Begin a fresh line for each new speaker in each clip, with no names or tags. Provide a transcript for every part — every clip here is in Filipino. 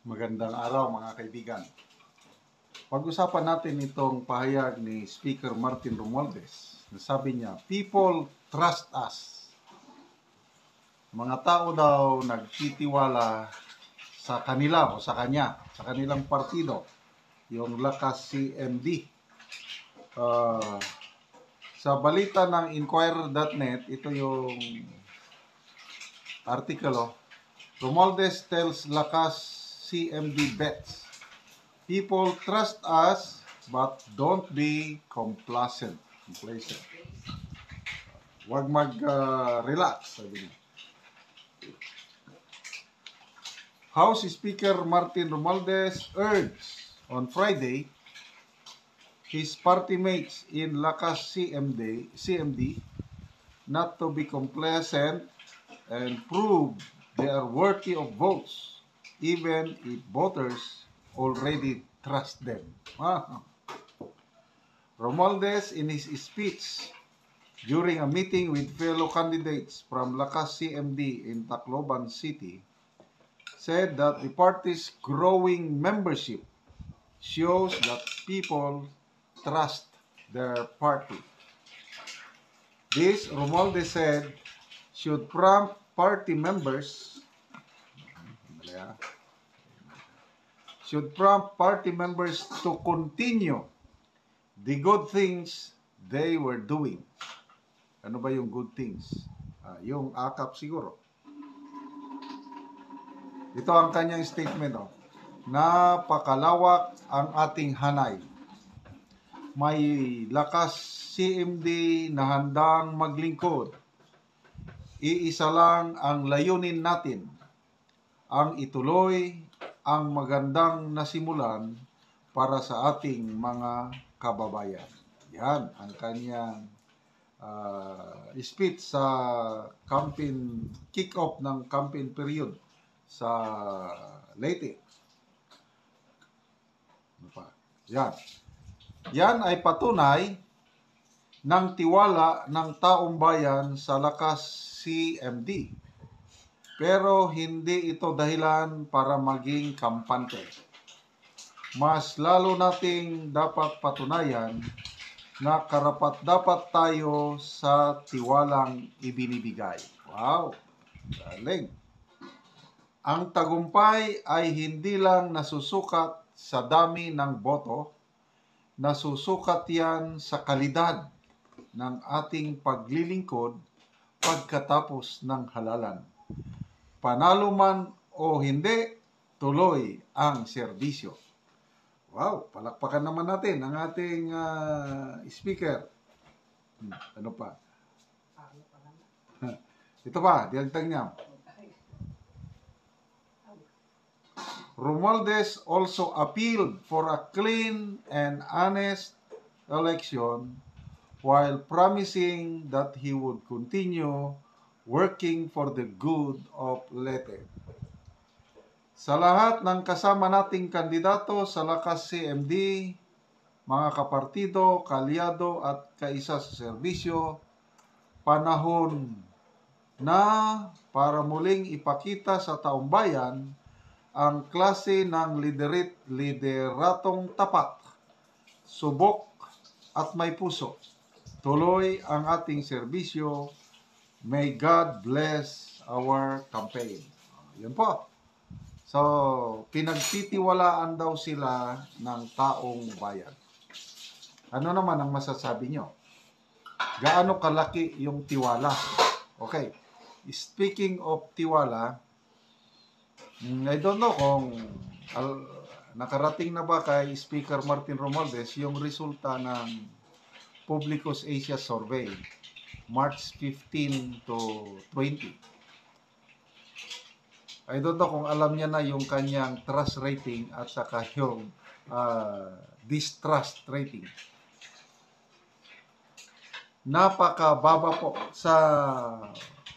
Magandang araw mga kaibigan. Pag-usapan natin itong pahayag ni Speaker Martin Romualdez. Sabi niya, people trust us. Mga tao daw nagtitiwala sa kanila o sa kanya, sa kanilang partido, yung Lakas CMD. Sa balita ng Inquirer.net, ito yung artikulo. Romualdez tells Lakas CMD bets. People trust us, but don't be complacent. Huwag mag-relax, sabi niya. House Speaker Martin Romualdez urged on Friday his party mates in Lakas CMD not to be complacent and prove they are worthy of votes, even if voters already trust them. Romualdez, in his speech during a meeting with fellow candidates from Lakas CMD in Tacloban City, said that the party's growing membership shows that people trust their party. This, Romualdez said, should prompt party members to continue the good things they were doing. Ano ba yung good things? Yung akap siguro. Ito ang kanyang statement. Napakalawak ang ating hanay. May Lakas CMD na handang maglingkod. Iisa lang ang layunin natin, ang ituloy ang magandang nasimulan para sa ating mga kababayan. Yan ang kanyang speech sa campaign, kick-off ng campaign period sa Leyte. Yan ay patunay ng tiwala ng taong bayan sa Lakas CMD. Pero hindi ito dahilan para maging kampante. Mas lalo nating dapat patunayan na karapat-dapat tayo sa tiwalang ibinibigay. Wow! Galing! Ang tagumpay ay hindi lang nasusukat sa dami ng boto, nasusukat yan sa kalidad ng ating paglilingkod pagkatapos ng halalan. Panalo man o hindi, tuloy ang serbisyo. Wow, palakpakan naman natin ang ating speaker. Ano pa? Ito pa, diagdag niya. Romualdez also appealed for a clean and honest election while promising that he would continue working for the good of Leyte. Sa lahat ng kasama nating kandidato sa Lakas CMD, mga kapartido, kaalyado at kaisa sa serbisyo, panahon na para muling ipakita sa taong bayan ang klase ng lideratong tapat, subok at may puso. Tuloy ang ating serbisyo. May God bless our campaign. Yan po. So, pinagtitiwalaan daw sila ng taong bayan. Ano naman ang masasabi nyo? Gaano kalaki yung tiwala? Okay. Speaking of tiwala, I don't know kung nakarating na ba kay Speaker Martin Romualdez yung resulta ng Publicus Asia Survey, March 15 to 20. I don't know kung alam niya na yung kanyang trust rating at saka yung distrust rating. Napakababa po sa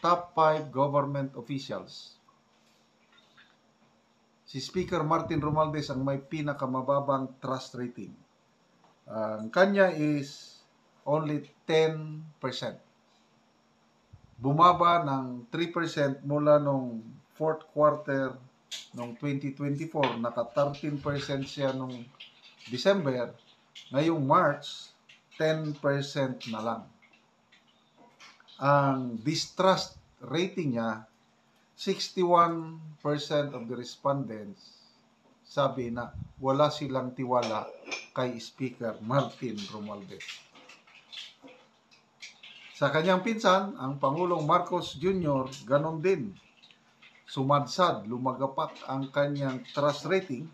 top 5 government officials. Si Speaker Martin Romualdez ang may pinakamababang trust rating. Ang kanya is only 10%. Bumaba ng 3% mula nung fourth quarter noong 2024, naka 13% siya nung December, ngayong March, 10% na lang. Ang distrust rating niya, 61% of the respondents sabi na wala silang tiwala kay Speaker Martin Romualdez. Sa kanyang pinsan, ang Pangulong Marcos Jr., ganon din. Sumadsad, lumagapak ang kanyang trust rating.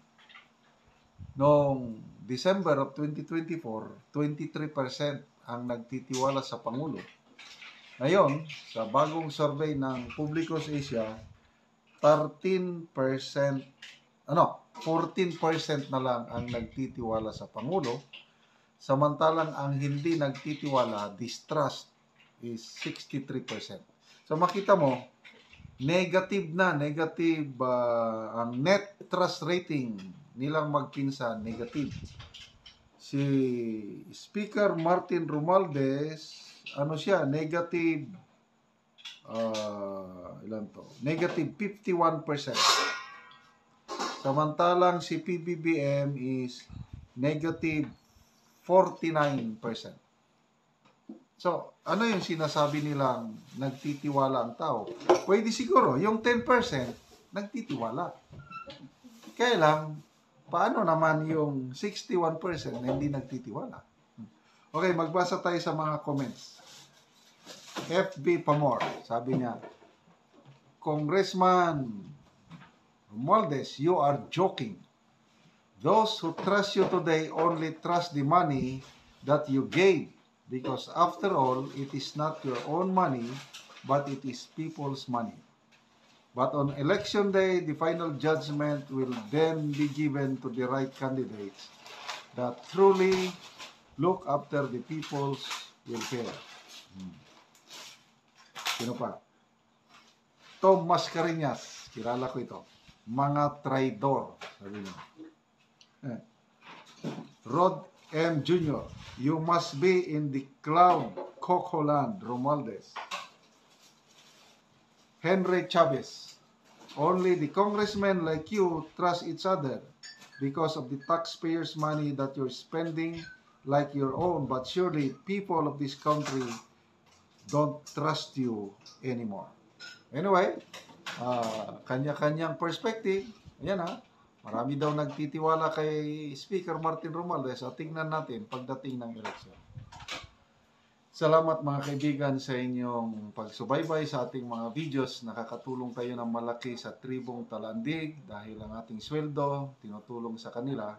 Noong December of 2024, 23% ang nagtitiwala sa Pangulo. Ngayon, sa bagong survey ng Publicos Asia, 14% na lang ang nagtitiwala sa Pangulo. Samantalang ang hindi nagtitiwala, distrust, is 63%. So makita mo, negative ang net trust rating nilang magpinsan, negative. Si Speaker Martin Romualdez, negative, negative 51%. Samantalang si PBBM is negative 49%. So, ano yung sinasabi nilang nagtitiwala ang tao? Pwede siguro, yung 10% nagtitiwala. Kaya lang, paano naman yung 61% na hindi nagtitiwala? Okay, magbasa tayo sa mga comments. FB Pamor, sabi niya, Congressman Romualdez, you are joking. Those who trust you today only trust the money that you gave. Because after all, it is not your own money, but it is people's money. But on election day, the final judgment will then be given to the right candidates that truly look after the people's welfare. Sino pa? Tom Mascareñas, kilala ko ito. Mga traidor, sabi niya. Rod M. Jr., you must be in the cloud, Cocoland, Romualdez. Henry Chavez, only the congressmen like you trust each other because of the taxpayers' money that you're spending like your own, but surely people of this country don't trust you anymore. Anyway, kanya-kanyang perspective. Ayan marami daw nagtitiwala kay Speaker Martin Romualdez. Tingnan natin pagdating ng eleksyon. Salamat mga kaibigan sa inyong pagsubaybay sa ating mga videos. Nakakatulong kayo ng malaki sa tribong Talandig dahil ang ating sweldo tinutulong sa kanila.